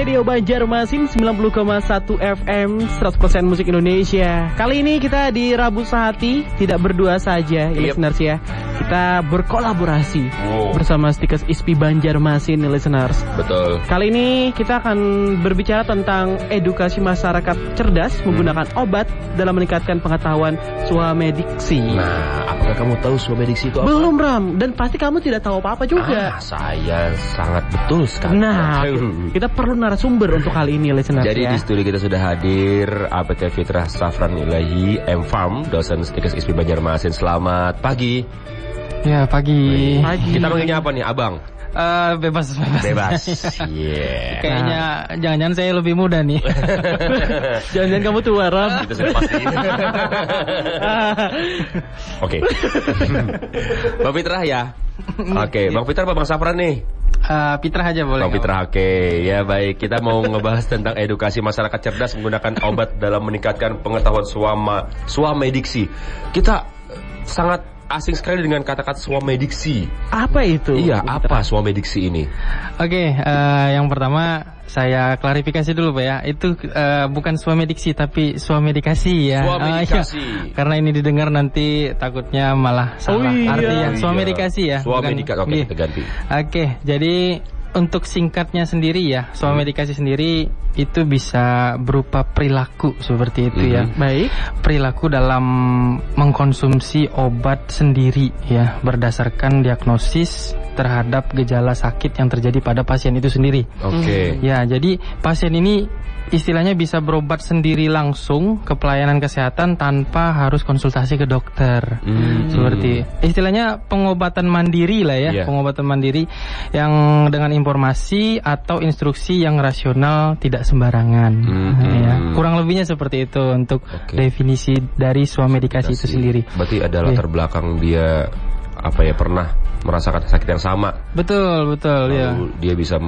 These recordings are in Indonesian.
Radio Banjarmasin 90,1 FM 100% musik Indonesia. Kali ini kita di Rabu Sehati tidak berdua saja, listeners ya. Kita berkolaborasi bersama Stikers ISPI Banjarmasin, listeners. Betul. Kali ini kita akan berbicara tentang edukasi masyarakat cerdas menggunakan obat dalam meningkatkan pengetahuan swamediksi. Nah, apakah kamu tahu swamediksi itu apa? Belum, Ram, dan pasti kamu tidak tahu apa-apa juga. Saya sangat betul sekali. Nah, kita perlu narasumber untuk kali ini, listeners. Jadi ya. di studio kita sudah hadir APT Fitrah Safran Ilahi M.Farm, dosen Stikers ISPI Banjarmasin. Selamat pagi. Ya, pagi. Kita panggilnya apa nih, Abang? Bebas. Yeah. Kayaknya jangan-jangan saya lebih muda nih. Jangan-jangan kamu tua, Ram. Itu sudah pasti. Oke. Bang Fitrah ya. Oke, Bang Fitrah apa Bang Safran nih? Fitrah aja boleh. Bang Fitrah, oke. Ya baik, kita mau ngebahas tentang edukasi masyarakat cerdas menggunakan obat dalam meningkatkan pengetahuan swamediksi. Kita sangat asing sekali dengan kata-kata swamediksi. Apa itu? Iya, apa swamediksi ini? Oke, yang pertama saya klarifikasi dulu Pak ya. Itu bukan swamediksi tapi swamedikasi ya. Swamedikasi. Ya. Karena ini didengar nanti takutnya malah salah artinya. Swamedikasi ya. Swamedikasi, oke, kita ganti. Oke, jadi untuk singkatnya sendiri ya, swamedikasi sendiri itu bisa berupa perilaku seperti itu ya. Baik. Perilaku dalam mengkonsumsi obat sendiri ya, berdasarkan diagnosis terhadap gejala sakit yang terjadi pada pasien itu sendiri. Oke. Ya, jadi pasien ini istilahnya bisa berobat sendiri langsung ke pelayanan kesehatan tanpa harus konsultasi ke dokter. Seperti istilahnya pengobatan mandiri lah ya, pengobatan mandiri yang dengan informasi atau instruksi yang rasional, tidak sembarangan. Ya. Kurang lebihnya seperti itu untuk definisi dari swamedikasi itu sendiri. Berarti ada latar belakang dia pernah merasakan sakit yang sama. Betul Lalu ya. dia bisa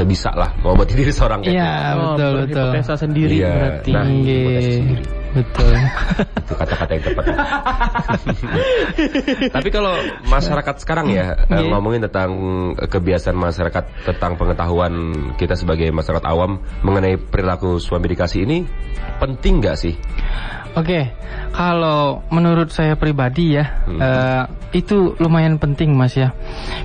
bisa lah mengobati diri seorang kayak Iya, betul. Hipotesa sendiri berarti. Nah, hipotesa sendiri. Betul. Itu kata-kata yang tepat. Tapi kalau masyarakat sekarang ya ngomongin tentang kebiasaan masyarakat, tentang pengetahuan kita sebagai masyarakat awam mengenai perilaku swamedikasi ini, penting nggak sih? Oke, kalau menurut saya pribadi ya, itu lumayan penting Mas ya.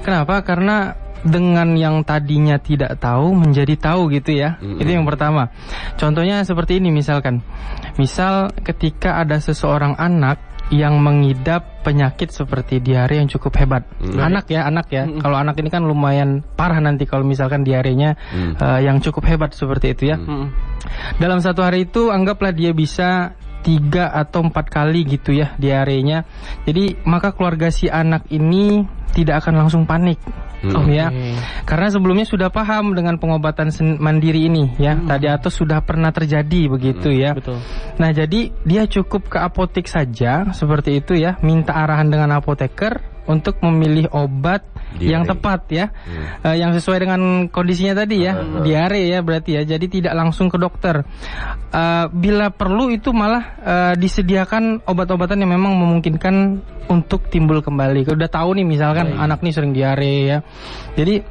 Kenapa? Karena dengan yang tadinya tidak tahu menjadi tahu gitu ya. Itu yang pertama. Contohnya seperti ini misalkan. Misal ketika ada seseorang anak yang mengidap penyakit seperti diare yang cukup hebat. Anak ya. Kalau anak ini kan lumayan parah nanti kalau misalkan diarenya yang cukup hebat seperti itu ya. Dalam satu hari itu anggaplah dia bisa 3 atau 4 kali gitu ya diarenya. Jadi maka keluarga si anak ini tidak akan langsung panik. Ya, karena sebelumnya sudah paham dengan pengobatan mandiri ini ya. Tadi atau sudah pernah terjadi begitu ya. Betul. Nah, jadi dia cukup ke apotek saja seperti itu ya, minta arahan dengan apoteker untuk memilih obat yang tepat ya, yang sesuai dengan kondisinya tadi ya, diare ya berarti ya. Jadi tidak langsung ke dokter. Bila perlu itu malah disediakan obat-obatan yang memang memungkinkan untuk timbul kembali. Kalau udah tahu nih misalkan anak nih sering diare ya. Jadi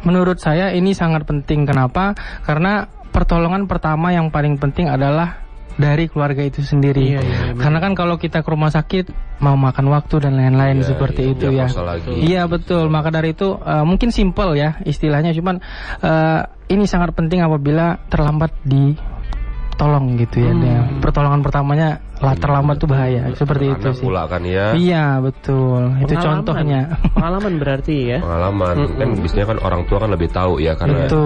menurut saya ini sangat penting. Kenapa? Karena pertolongan pertama yang paling penting adalah dari keluarga itu sendiri. Karena kan kalau kita ke rumah sakit mau makan waktu dan lain-lain seperti itu ya. Iya betul. Maka dari itu mungkin simple ya istilahnya, cuman ini sangat penting apabila terlambat ditolong gitu ya. Pertolongan pertamanya terlambat tuh bahaya. Seperti itu sih. Pula kan ya. Iya betul. Itu contohnya. Pengalaman berarti ya. Pengalaman kan biasanya kan orang tua kan lebih tahu ya, karena itu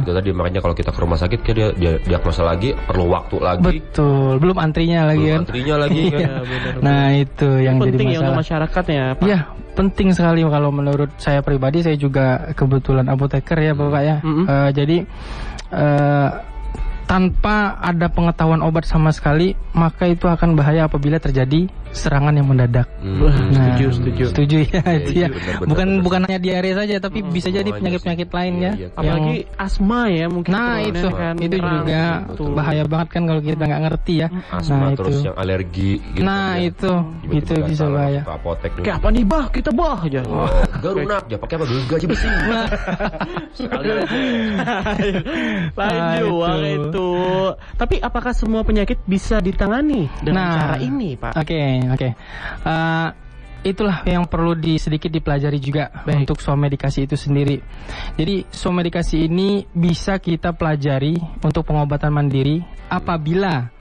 tadi makanya kalau kita ke rumah sakit kan dia diagnosa lagi perlu waktu lagi. Betul. Belum antrinya lagi kan. Nah itu yang jadi masalah. Penting ya untuk masyarakat ya Pak. Iya penting sekali. Kalau menurut saya pribadi, saya juga kebetulan apoteker ya Bapak ya. Jadi tanpa ada pengetahuan obat sama sekali, maka itu akan bahaya apabila terjadi serangan yang mendadak. Setuju ya, itu ya. Bukan hanya diare saja, tapi bisa jadi penyakit-penyakit lain ya. Apalagi asma ya mungkin. Nah itu juga bahaya banget kan kalau kita nggak ngerti ya. Asma terus yang alergi. Gitu nah itu bisa bahaya. Apotek. Kayak apa nih kita aja. Garunak, ya pakai apa dulu gaji besi. Sekali aja. Lanjut itu. Tapi apakah semua penyakit bisa ditangani dengan cara ini, Pak? Oke. Itulah yang perlu sedikit dipelajari juga untuk swamedikasi itu sendiri. Jadi swamedikasi ini bisa kita pelajari untuk pengobatan mandiri apabila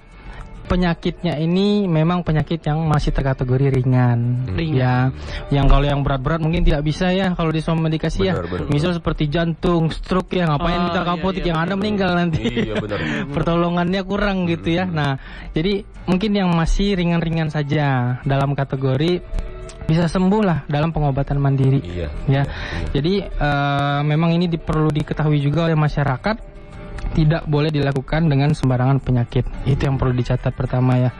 penyakitnya ini memang penyakit yang masih terkategori ringan. Ya. Yang kalau yang berat-berat mungkin tidak bisa ya kalau di swamedikasi ya. Misal seperti jantung, stroke ya, ngapain kita kapotik yang ada meninggal nanti. Iya, benar. Pertolongannya kurang gitu ya. Nah, jadi mungkin yang masih ringan-ringan saja dalam kategori bisa sembuh lah dalam pengobatan mandiri. Ya. Jadi memang ini perlu diketahui juga oleh masyarakat. Tidak boleh dilakukan dengan sembarangan penyakit. Itu yang perlu dicatat pertama ya.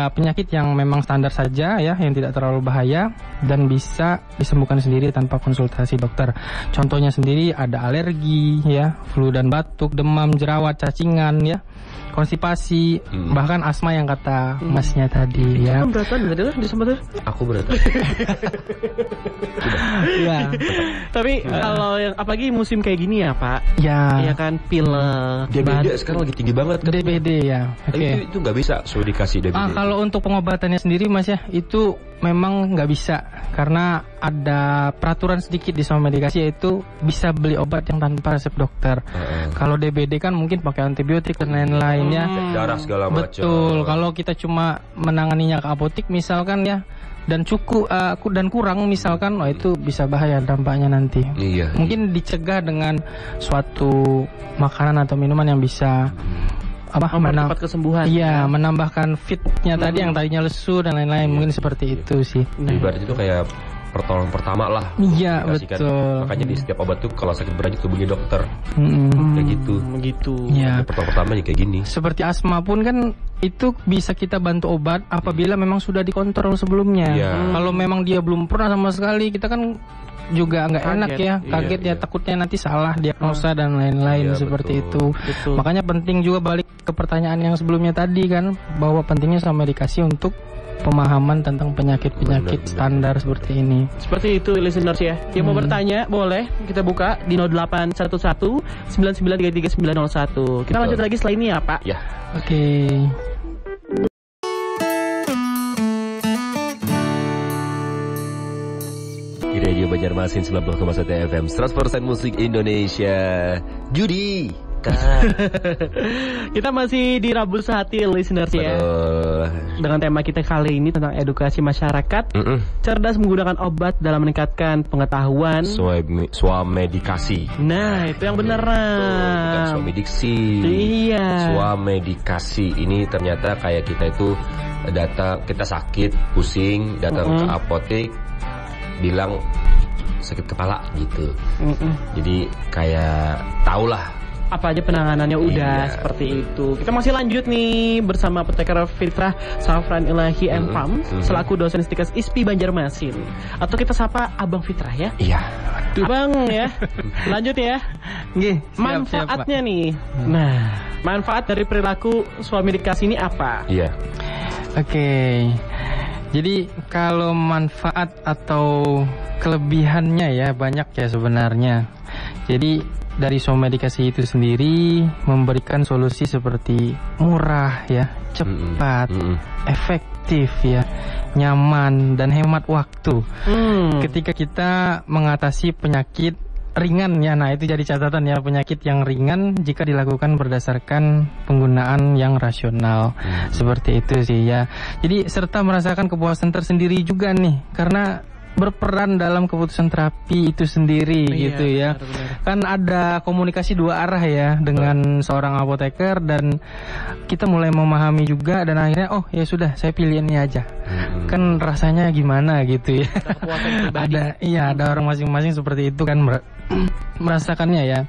Penyakit yang memang standar saja ya, yang tidak terlalu bahaya dan bisa disembuhkan sendiri tanpa konsultasi dokter. Contohnya sendiri ada alergi ya, flu dan batuk, demam, jerawat, cacingan ya, konstipasi, bahkan asma yang kata masnya tadi ya. Kamu beratan enggak ada disebutnya? Aku beratan. Ya. Tapi kalau yang apalagi musim kayak gini ya, Pak. Ya. Iya kan pilek. DBD sekarang lagi tinggi banget kan. DBD ya. Oke. Itu nggak bisa swamedikasi DBD. Kalau untuk pengobatannya sendiri Mas ya, itu memang nggak bisa karena ada peraturan sedikit di swamedikasi, yaitu bisa beli obat yang tanpa resep dokter. Kalau DBD kan mungkin pakai antibiotik dan lain-lainnya. Darah segala macam. Betul. Kalau kita cuma menanganinya ke apotik misalkan ya, dan cukup dan kurang misalkan, itu bisa bahaya dampaknya nanti. Mungkin dicegah dengan suatu makanan atau minuman yang bisa mempercepat kesembuhan. Iya, menambahkan fitnya tadi yang tadinya lesu dan lain-lain. Mungkin seperti itu sih. Ibarat itu kayak pertolongan pertama lah. Iya, betul. Makanya di setiap obat tuh kalau sakit berat itu hubungi dokter. Kayak gitu. Begitu. Ya. Pertolongan pertama kayak gini. Seperti asma pun kan itu bisa kita bantu obat apabila memang sudah dikontrol sebelumnya. Kalau memang dia belum pernah sama sekali, kita kan juga nggak enak ya, kaget ya, takutnya nanti salah diagnosa dan lain-lain seperti itu. Makanya penting juga balik ke pertanyaan yang sebelumnya tadi kan, bahwa pentingnya swamedikasi untuk pemahaman tentang penyakit-penyakit standar seperti ini. Seperti itu listeners ya. Yang mau bertanya boleh kita buka di 0811 99333901. Kita lanjut lagi setelah ini ya, Pak. Ya. Oke. Di Radio Banjarmasin 90,1 FM 100% musik Indonesia. Judi. Kita masih di Rabu Sehati listeners ya. Dengan tema kita kali ini tentang edukasi masyarakat cerdas menggunakan obat dalam meningkatkan pengetahuan. Swamedikasi. Nah, itu yang benar. Bukan swamediksi. Iya. Swamedikasi ini ternyata kayak kita itu kita sakit, pusing, datang ke apotek, bilang sakit kepala gitu. Jadi kayak tahulah apa aja penanganannya udah seperti itu. Kita masih lanjut nih bersama Apoteker Fitrah Safran Ilahi M.Pam selaku dosen Stikes ISPI Banjarmasin, atau kita sapa Abang Fitrah ya. Iya. Bang ya. Lanjut ya. Manfaatnya nih. Nah, manfaat dari perilaku swamedikasi ini apa? Iya. Oke. Jadi kalau manfaat atau kelebihannya ya banyak ya sebenarnya. Jadi dari swamedikasi itu sendiri memberikan solusi seperti murah ya, cepat, efektif ya, nyaman dan hemat waktu. Ketika kita mengatasi penyakit ringan ya, nah itu jadi catatan ya, penyakit yang ringan jika dilakukan berdasarkan penggunaan yang rasional. Seperti itu sih ya. Jadi serta merasakan kepuasan tersendiri juga nih, karena berperan dalam keputusan terapi itu sendiri gitu ya. Benar-benar. Kan ada komunikasi dua arah ya dengan seorang apoteker, dan kita mulai memahami juga, dan akhirnya oh ya sudah saya pilih ini aja. Kan rasanya gimana gitu ya. Ada orang masing-masing seperti itu kan merasakannya ya.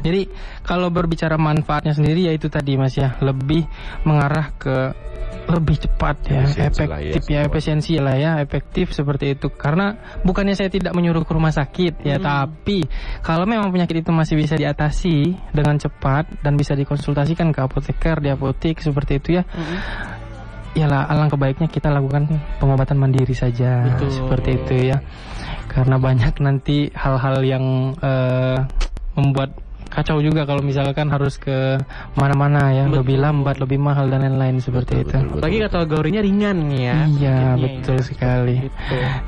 Jadi kalau berbicara manfaatnya sendiri ya itu tadi Mas ya, lebih mengarah ke lebih cepat ya, efektif ya, efisiensi lah ya, efektif seperti itu. Karena bukannya saya tidak menyuruh ke rumah sakit ya, tapi kalau memang penyakit itu masih bisa diatasi dengan cepat dan bisa dikonsultasikan ke apoteker di apotek seperti itu ya. Yalah, alangkah baiknya kita lakukan pengobatan mandiri saja. Betul. Seperti itu ya. Karena banyak nanti hal-hal yang membuat kacau juga kalau misalkan harus ke mana-mana ya, lebih lambat, lebih mahal dan lain-lain seperti itu. Lagi kategorinya ringan ya. Iya, betul sekali.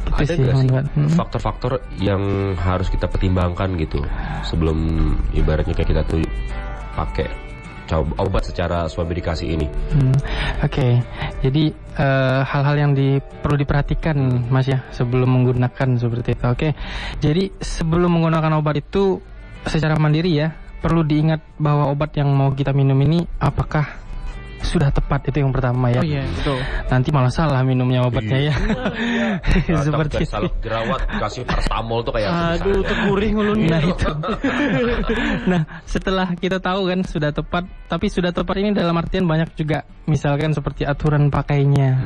Ada nggak sih faktor-faktor yang harus kita pertimbangkan gitu sebelum ibaratnya kayak kita tuh pakai obat secara swamedikasi ini? Oke. Jadi hal-hal yang perlu diperhatikan Mas ya sebelum menggunakan seperti itu. Oke. Jadi sebelum menggunakan obat itu secara mandiri ya, perlu diingat bahwa obat yang mau kita minum ini apakah sudah tepat, itu yang pertama ya. Oh iya, betul. Nanti malah salah minumnya obatnya ya. Seperti salah jerawat kasih paracetamol tuh kayak aduh tergurih mulutnya. Nah itu. Nah setelah kita tahu kan sudah tepat, tapi sudah tepat ini dalam artian banyak juga misalkan seperti aturan pakainya.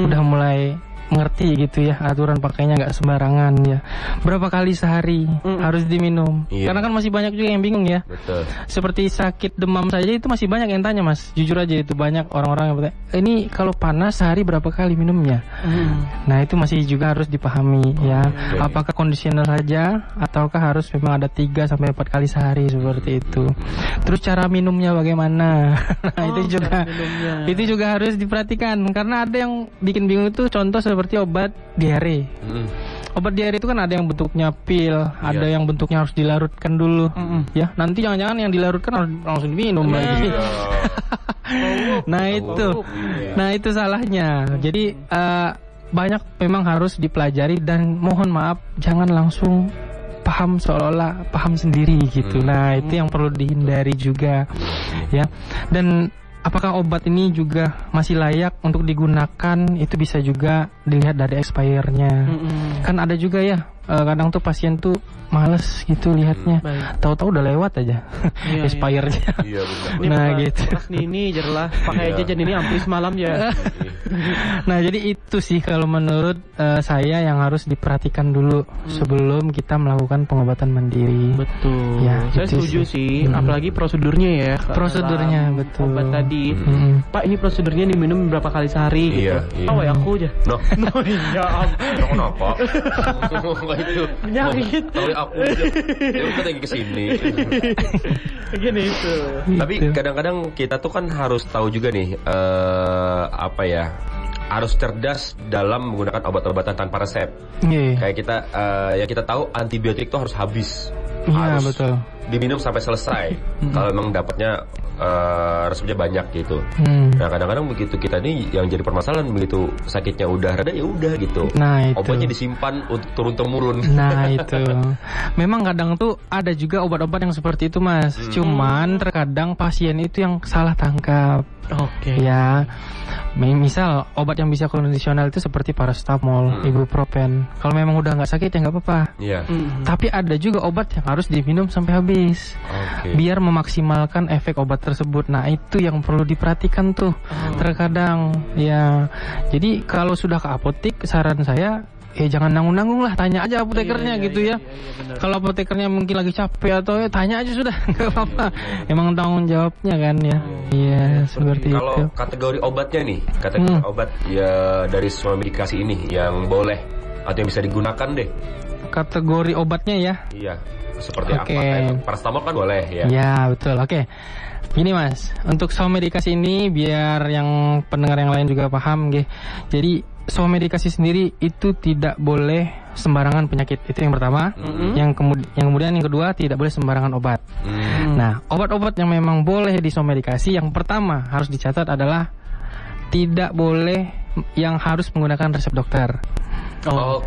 Udah mulai mengerti gitu ya, aturan pakainya nggak sembarangan ya. Berapa kali sehari harus diminum? Karena kan masih banyak juga yang bingung ya. Betul. Seperti sakit demam saja itu masih banyak yang tanya Mas. Jujur aja itu banyak orang-orang yang bertanya, ini kalau panas sehari berapa kali minumnya? Nah itu masih juga harus dipahami ya. Apakah kondisioner saja ataukah harus memang ada 3 sampai 4 kali sehari seperti itu. Terus cara minumnya bagaimana? Nah itu juga harus diperhatikan, karena ada yang bikin bingung itu contoh seperti obat diare. Obat diare itu kan ada yang bentuknya pil, ada yang bentuknya harus dilarutkan dulu. Ya, nanti jangan-jangan yang dilarutkan harus langsung diminum lagi. Nah itu salahnya. Jadi banyak memang harus dipelajari, dan mohon maaf jangan langsung paham seolah-olah paham sendiri gitu. Nah itu yang perlu dihindari juga ya. Dan apakah obat ini juga masih layak untuk digunakan, itu bisa juga dilihat dari expire-nya. Kan ada juga ya, kadang tuh pasien tuh males gitu lihatnya, tahu-tahu udah lewat aja expired-nya. Nah gitu. Ini jerlah pakai aja jadi ini amplis malam ya. Nah jadi itu sih kalau menurut saya yang harus diperhatikan dulu sebelum kita melakukan pengobatan mandiri. Betul. Ya, saya setuju sih. Apalagi prosedurnya ya. Prosedurnya betul. Obat tadi. Pak ini prosedurnya diminum berapa kali sehari? Iya. Oh ya aku aja. Ya kenapa? Enggak itu. Penyakit. Tahu aku aja. Ya udah lagi kesini. Begini itu. Tapi kadang-kadang kita tuh kan harus tahu juga nih apa ya, harus cerdas dalam menggunakan obat-obatan tanpa resep. Kayak kita ya kita tahu antibiotik itu harus habis. Iya harus betul. Diminum sampai selesai. Kalau memang dapatnya resepnya banyak gitu. Nah kadang-kadang begitu kita nih yang jadi permasalahan, begitu sakitnya udah reda ya udah gitu. Nah itu. Obatnya disimpan untuk turun temurun. Nah itu. Memang kadang tuh ada juga obat-obat yang seperti itu Mas. Cuman terkadang pasien itu yang salah tangkap. Oke. Ya. Misal obat yang bisa kondisional itu seperti paracetamol, ibuprofen. Kalau memang udah nggak sakit ya nggak apa-apa. Iya. Tapi ada juga obat yang harus diminum sampai habis, biar memaksimalkan efek obat tersebut. Nah itu yang perlu diperhatikan tuh. Terkadang ya. Jadi kalau sudah ke apotek, saran saya jangan nanggung-nanggung lah, tanya aja apotekernya gitu ya. Kalau apotekernya mungkin lagi capek atau tanya aja sudah, nggak apa-apa. Emang tanggung jawabnya kan ya. Iya seperti itu. Kalau kategori obatnya nih, kategori obat ya dari swamedikasi ini yang boleh atau yang bisa digunakan deh. Kategori obatnya ya. Iya. Seperti apa? Paracetamol kan boleh ya. Ya betul. Oke. Gini Mas, untuk swamedikasi ini biar yang pendengar yang lain juga paham, jadi swamedikasi sendiri itu tidak boleh sembarangan penyakit. Itu yang pertama. Yang kemudian yang kedua, tidak boleh sembarangan obat. Nah, obat-obat yang memang boleh di swamedikasi, yang pertama harus dicatat adalah tidak boleh yang harus menggunakan resep dokter.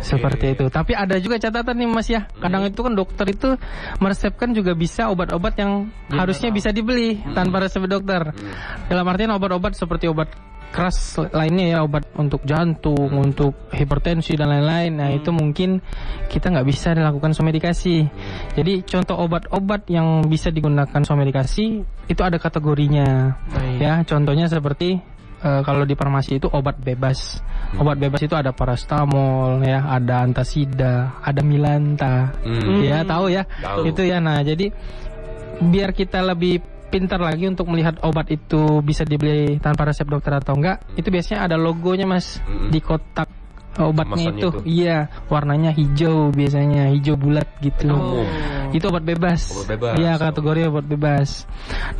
Seperti itu. Tapi ada juga catatan nih Mas ya. Kadang itu kan dokter itu meresepkan juga bisa obat-obat yang harusnya bisa dibeli tanpa resep dokter. Dalam artian obat-obat seperti obat keras lainnya ya, obat untuk jantung, untuk hipertensi dan lain-lain. Nah itu mungkin kita nggak bisa dilakukan somedikasi. Jadi contoh obat-obat yang bisa digunakan somedikasi itu ada kategorinya. Ya contohnya seperti kalau di farmasi itu obat bebas. Obat bebas itu ada paracetamol ya, ada antasida, ada milanta. Ya tahu ya. Itu ya. Nah jadi biar kita lebih pintar lagi untuk melihat obat itu bisa dibeli tanpa resep dokter atau enggak, itu biasanya ada logonya Mas di kotak obatnya itu. Iya, warnanya hijau biasanya, hijau bulat gitu. Itu obat bebas. Iya, kategori obat bebas.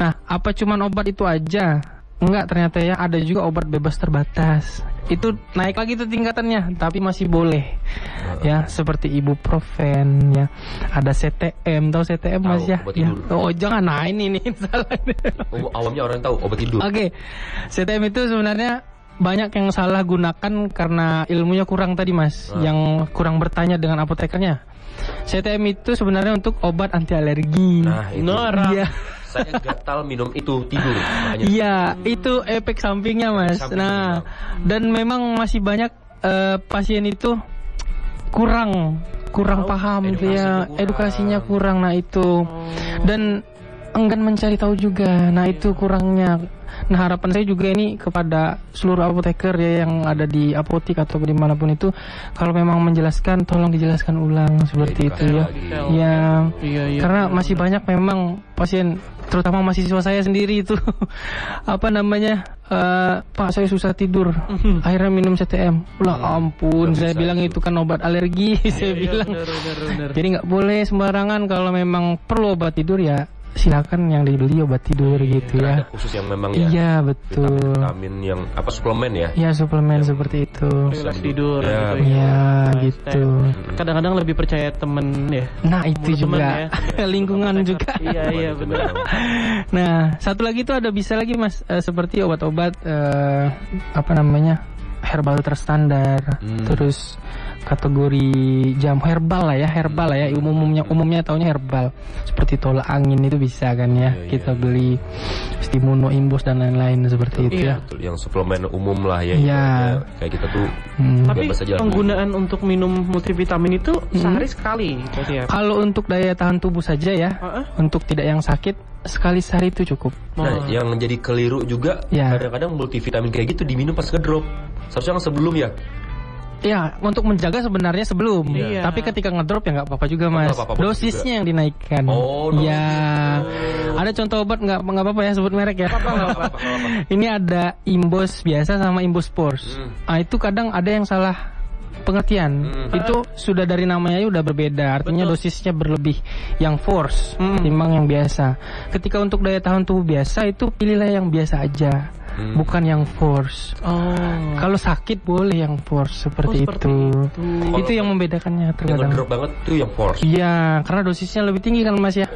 Nah, apa cuman obat itu aja? Enggak, ternyata ya ada juga obat bebas terbatas. Itu naik lagi tuh tingkatannya, tapi masih boleh. Ya, seperti ibuprofen ya. Ada CTM, tahu CTM Mas ya? Ya. Oh, jangan. Nah, ini salah. Awamnya orang tahu obat tidur. Oke. CTM itu sebenarnya banyak yang salah gunakan karena ilmunya kurang tadi Mas, yang kurang bertanya dengan apotekernya. CTM itu sebenarnya untuk obat anti alergi. Nah, itu. Iya. Saya gatal minum itu tidur. Iya, itu efek sampingnya Mas. Nah, dan memang masih banyak pasien itu kurang paham dia, edukasinya kurang. Nah itu, dan enggan mencari tahu juga. Nah itu kurangnya. Nah harapan saya juga ini kepada seluruh apoteker ya yang ada di apotik atau dimanapun itu, kalau memang menjelaskan tolong dijelaskan ulang seperti itu ya. Ya, karena masih banyak memang pasien, terutama mahasiswa saya sendiri itu apa namanya, Pak saya susah tidur, akhirnya minum CTM. Lah ampun, saya bilang itu kan obat alergi. Saya bilang bener. Jadi nggak boleh sembarangan. Kalau memang perlu obat tidur ya silakan yang dibeli obat tidur gitu ya. Ada khusus yang memang ya. Iya betul. Vitamin yang apa, suplemen ya? Iya suplemen seperti itu. Relax tidur ya, gitu ya. Gitu. Kadang-kadang lebih percaya temen ya. Nah itu juga ya. Lingkungan juga. Iya benar. Nah satu lagi itu ada bisa lagi Mas, seperti obat-obat apa namanya, herbal terstandar. Terus kategori jam herbal lah ya, umumnya taunya herbal seperti tolak angin itu bisa kan ya, kita beli Stimuno, Imbos dan lain-lain seperti itu ya. Yang suplemen umum lah ya. Kayak kita tuh tapi penggunaan untuk minum multivitamin itu sehari sekali ya? Kalau untuk daya tahan tubuh saja ya, untuk tidak yang sakit sekali sehari itu cukup. Nah, yang jadi keliru juga kadang-kadang multivitamin kayak gitu diminum pas ngedrop. Seharusnya sebelum ya. Ya, untuk menjaga sebenarnya sebelum. Tapi ketika ngedrop ya nggak apa-apa juga Mas. Dosisnya yang dinaikkan. Ada contoh obat nggak apa-apa ya sebut merek ya. Ini ada Imbos biasa sama Imbos Force. Nah itu kadang ada yang salah pengertian. Itu sudah dari namanya udah berbeda. Artinya dosisnya berlebih yang force timbang yang biasa. Ketika untuk daya tahan tubuh biasa itu pilihlah yang biasa aja, bukan yang force. Kalau sakit boleh yang force seperti itu. Itu yang membedakannya terkadang. Yang drop banget tuh yang force. Iya, karena dosisnya lebih tinggi kan Mas ya.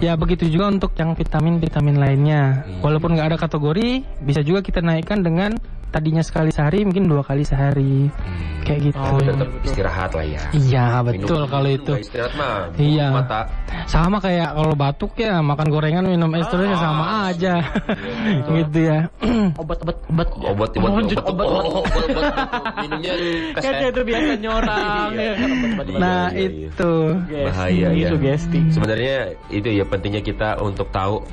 Ya begitu juga untuk yang vitamin lainnya. Walaupun nggak ada kategori, bisa juga kita naikkan dengan tadinya sekali sehari mungkin 2 kali sehari. Kayak gitu. Tetap istirahat lah ya. Iya betul kalau itu. Istirahat mah. Iya. Mata. Sama kayak kalau batuk ya makan gorengan minum es terus ya sama aja. Gitu ya. Obat. Minumnya kayak itu biasanya orang. Nah itu bahaya ya. Sugesti. Sebenarnya itu ya pentingnya kita untuk tahu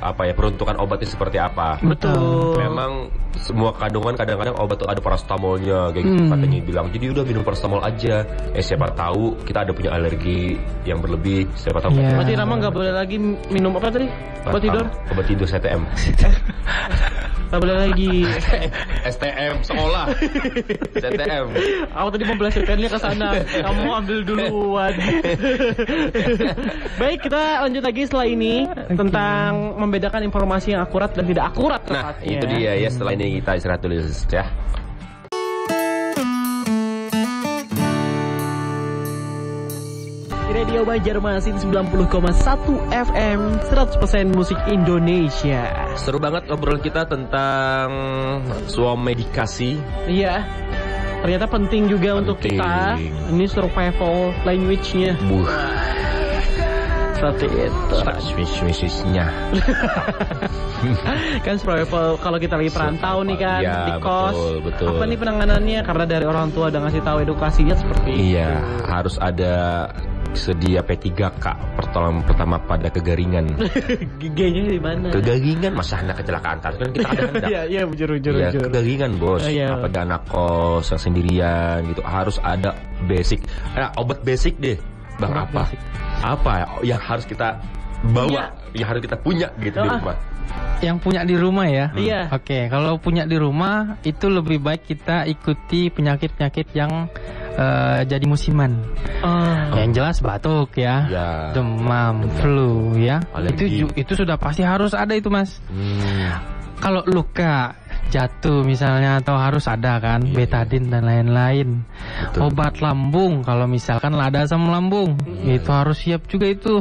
apa ya peruntukan obatnya seperti apa. Betul. Memang semua kandungan kadang-kadang obat tuh ada paracetamolnya kayak gitu, katanya bilang jadi udah minum paracetamol aja. Siapa tahu kita ada punya alergi yang berlebih, siapa tahu. Berarti Rama nggak boleh lagi minum apa tadi? Obat tidur? Obat tidur CTM. Nggak boleh lagi. STM sekolah. CTM. Aku tadi mau belajarkannya ke sana. Kamu ambil duluan. Baik, kita lanjut lagi setelah ini tentang membedakan informasi yang akurat dan tidak akurat. Nah, itu dia ya. Setelah ini kita istirahat dulu ya. Radio Banjarmasin 90,1 FM 100% musik Indonesia. Seru banget obrolan kita tentang swamedikasi. Iya. ternyata penting juga untuk kita. Ini survival language-nya. Seperti itu. Switch-switch-nya. Kan survival kalau kita lagi perantau nih kan, ya, di kos. Betul. Apa nih penanganannya? Karena dari orang tua udah ngasih tahu edukasinya seperti itu. Iya, harus ada sedia P3K pertama pada kegaringan. G-nya di mana? Kegaringan masa anak kecelakaan kan kita ada. Iya, bujur. Ya, kegaringan bos. Iya. Apa ada anak kos yang sendirian gitu. Harus ada basic. Obat basic deh. Bang apa? Basic. Apa yang harus kita bawa, yang harus kita punya gitu di rumah? Yang punya di rumah ya? Iya. Oke, kalau punya di rumah itu lebih baik kita ikuti penyakit-penyakit yang jadi musiman. Yang jelas batuk ya, demam, flu ya. Alergi. Itu sudah pasti harus ada itu Mas. Kalau luka jatuh misalnya atau harus ada kan betadin dan lain-lain. Obat lambung kalau misalkan ada asam lambung itu harus siap juga itu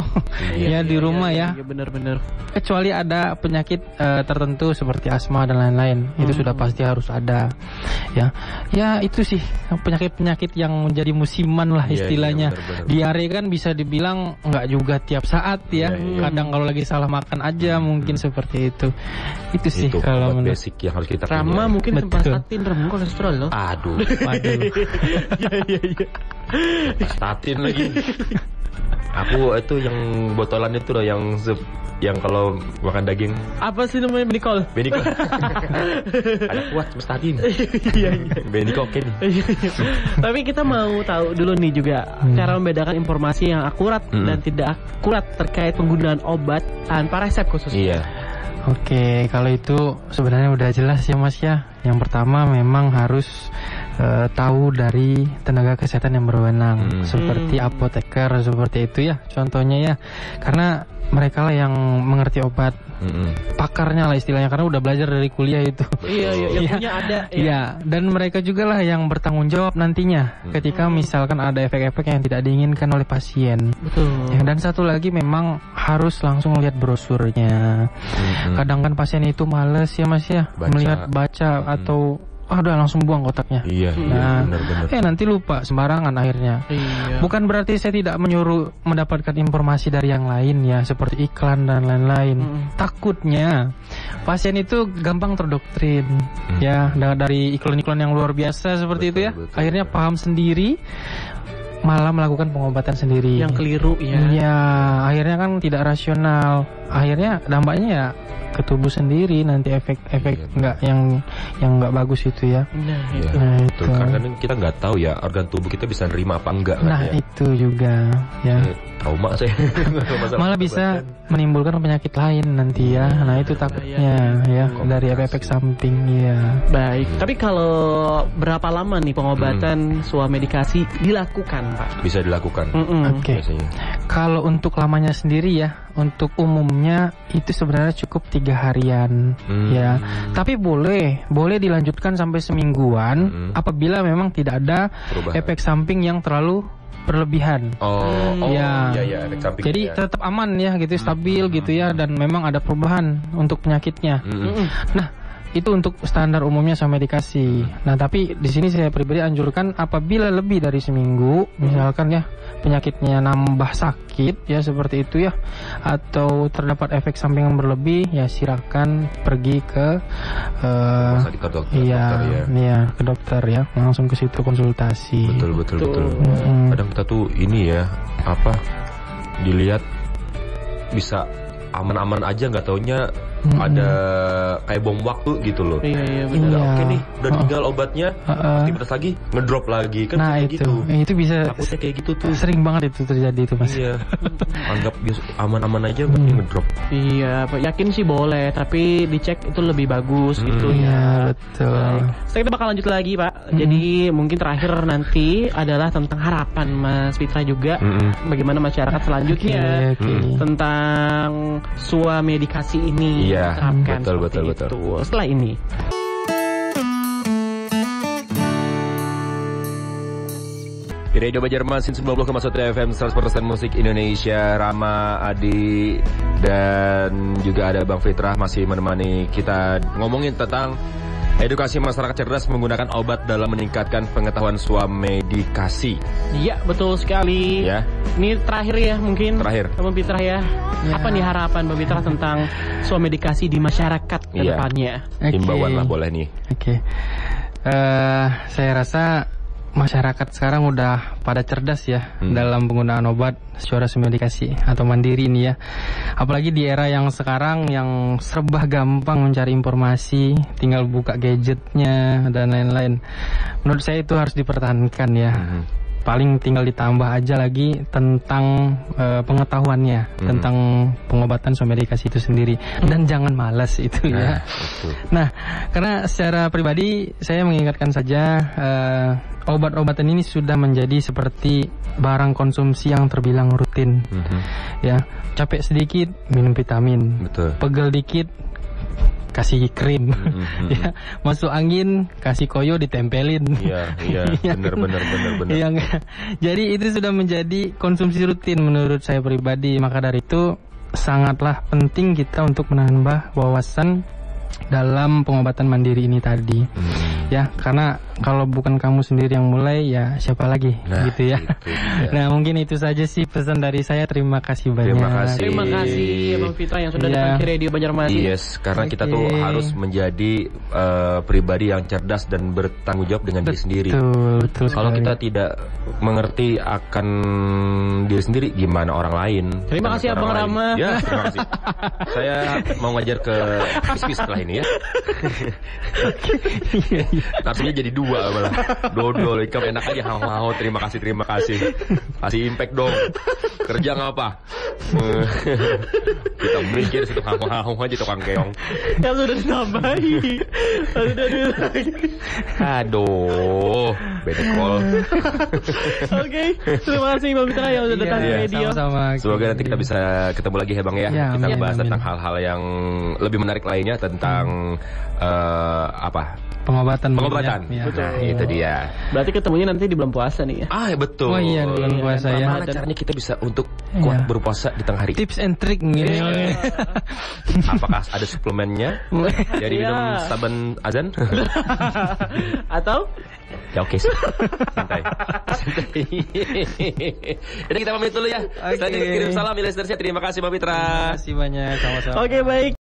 ya di rumah ya. Iya benar-benar. Kecuali ada penyakit tertentu seperti asma dan lain-lain itu sudah pasti harus ada ya. Ya itu sih penyakit-penyakit yang menjadi musiman lah istilahnya. Diare kan bisa dibilang nggak juga tiap saat ya. Kadang kalau lagi salah makan aja mungkin seperti itu. Itu sih kalau basic yang harus kita punya. Rama mungkin statin remuk kolesterol loh. Aduh. Iya. Statin lagi. Aku itu yang botolan itu loh yang kalau makan daging. Apa sih namanya Benikol? Ada kuat statin. Iya. Benikol oke nih. Tapi kita mau tahu dulu nih juga cara membedakan informasi yang akurat dan tidak akurat terkait penggunaan obat tanpa resep khusus. Iya. Oke, kalau itu sebenarnya udah jelas ya Mas ya. Yang pertama memang harus tahu dari tenaga kesehatan yang berwenang, seperti apoteker, seperti itu ya contohnya ya. Karena mereka lah yang mengerti obat, pakarnya lah istilahnya, karena udah belajar dari kuliah itu. Iya, yang punya ada. Iya, dan mereka juga lah yang bertanggung jawab nantinya ketika misalkan ada efek-efek yang tidak diinginkan oleh pasien. Betul. Ya, dan satu lagi memang harus langsung lihat brosurnya. Kadang kan pasien itu males ya Mas ya, baca atau udah langsung buang kotaknya. Iya, benar-benar. Nanti lupa sembarangan akhirnya. Iya. Bukan berarti saya tidak menyuruh mendapatkan informasi dari yang lain ya, seperti iklan dan lain-lain. Takutnya pasien itu gampang terdoktrin ya dari iklan-iklan yang luar biasa seperti itu ya. Akhirnya paham sendiri, malah melakukan pengobatan sendiri. Yang keliru ya. Iya, akhirnya kan tidak rasional. Akhirnya dampaknya ya ke tubuh sendiri, nanti efek-efek yang nggak bagus itu ya. Nah, itu. Karena kita nggak tahu ya organ tubuh kita bisa nerima apa enggak. Nah kan, itu juga ya. Trauma saya. Malah bisa menimbulkan penyakit lain nanti ya. Nah itu takutnya ya dari efek samping ya. Baik. Tapi kalau berapa lama nih pengobatan swamedikasi dilakukan Pak? Bisa dilakukan. Oke. Kalau untuk lamanya sendiri ya, untuk umumnya itu sebenarnya cukup 3 harian ya. Tapi boleh dilanjutkan sampai semingguan apabila memang tidak ada efek samping yang terlalu berlebihan. Iya, efek samping. Jadi tetap aman ya gitu, stabil gitu ya, dan memang ada perubahan untuk penyakitnya. Nah, itu untuk standar umumnya sama medikasi. Nah, tapi di sini saya pribadi anjurkan apabila lebih dari seminggu, misalkan ya penyakitnya nambah sakit ya seperti itu ya, atau terdapat efek samping yang berlebih, ya silakan pergi ke dokter ke dokter ya, langsung ke situ konsultasi. Betul. Kadang kita tuh ini ya dilihat bisa aman-aman aja, nggak taunya ada kayak bom waktu gitu loh. Iya, benar. Oke nih, udah tinggal obatnya, aktivitas lagi, ngedrop lagi kan. Nah kayak gitu. Itu bisa takutnya kayak gitu tuh. Sering banget itu terjadi itu Mas. Iya. Anggap aman-aman aja, berarti ngedrop. Iya, yakin sih boleh, tapi dicek itu lebih bagus gitu ya. Betul. Setelah kita bakal lanjut lagi Pak. Jadi mungkin terakhir nanti adalah tentang harapan Mas Fitra juga, bagaimana masyarakat selanjutnya tentang swamedikasi ini. Iya, betul. Setelah ini. Di Radio Banjarmasin 90,1 FM 100% musik Indonesia. Rama, Adi, dan juga ada Bang Fitrah masih menemani kita ngomongin tentang Edukasi masyarakat cerdas menggunakan obat dalam meningkatkan pengetahuan swamedikasi. Iya, betul sekali. Ya. Ini terakhir ya mungkin. Terakhir. Bang Pitra ya. Apa nih harapan Bang Pitra tentang swamedikasi di masyarakat ke depannya? Himbauan lah boleh nih. Oke. Saya rasa masyarakat sekarang udah pada cerdas ya dalam penggunaan obat secara swamedikasi atau mandiri ini ya. Apalagi di era yang sekarang yang serba gampang mencari informasi, tinggal buka gadgetnya dan lain-lain. Menurut saya itu harus dipertahankan ya. Paling tinggal ditambah aja lagi tentang pengetahuannya tentang pengobatan swamedikasi itu sendiri, dan jangan malas itu ya. Nah, karena secara pribadi saya mengingatkan saja obat-obatan ini sudah menjadi seperti barang konsumsi yang terbilang rutin. Ya, capek sedikit minum vitamin, pegel dikit kasih krim, ya, masuk angin kasih koyo ditempelin. Iya, benar. Ya, jadi itu sudah menjadi konsumsi rutin menurut saya pribadi. Maka dari itu sangatlah penting kita untuk menambah wawasan dalam pengobatan mandiri ini tadi. Ya, karena kalau bukan kamu sendiri yang mulai, ya siapa lagi, gitu ya. Nah, mungkin itu saja sih pesan dari saya. Terima kasih banyak. Terima kasih Bang Pitra yang sudah datang ke Radio Banjarmasin. Yes, karena kita tuh harus menjadi pribadi yang cerdas dan bertanggung jawab dengan diri sendiri. Betul. Kalau kita tidak mengerti akan diri sendiri, gimana orang lain? Terima kasih Abang Rama. Ya, terima kasih. Saya mau ngajar ke bis setelah ini ya. Langsungnya jadi 2 malah. Dodol, ikam enak aja. Hao, terima kasih. Kasih impact dong. Kerja ngapa? Kita mikir situ hao aja tukang keong. Ya sudah ditambahi. Aduh, bedekol. Oke, terima kasih Bang Pitra yang sudah datang ke radio. Sama-sama. Semoga nanti kita bisa ketemu lagi ya Bang ya. Kita bahas tentang hal-hal yang lebih menarik lainnya tentang pengobatan. Ya. Betul. Nah, itu dia. Berarti ketemunya nanti di bulan puasa nih ya. Betul. Oh iya, bulan puasa ya. Gimana caranya kita bisa untuk kuat berpuasa di tengah hari? Tips and trick gini. Apakah ada suplemennya? Dari minum saban azan? Atau? Ya oke sih. Santai. Jadi kita pamit dulu ya. Selanjutnya kirim salam listenersnya. Terima kasih Mbak Pitra. Terima kasih banyak, sama-sama. Oke, baik.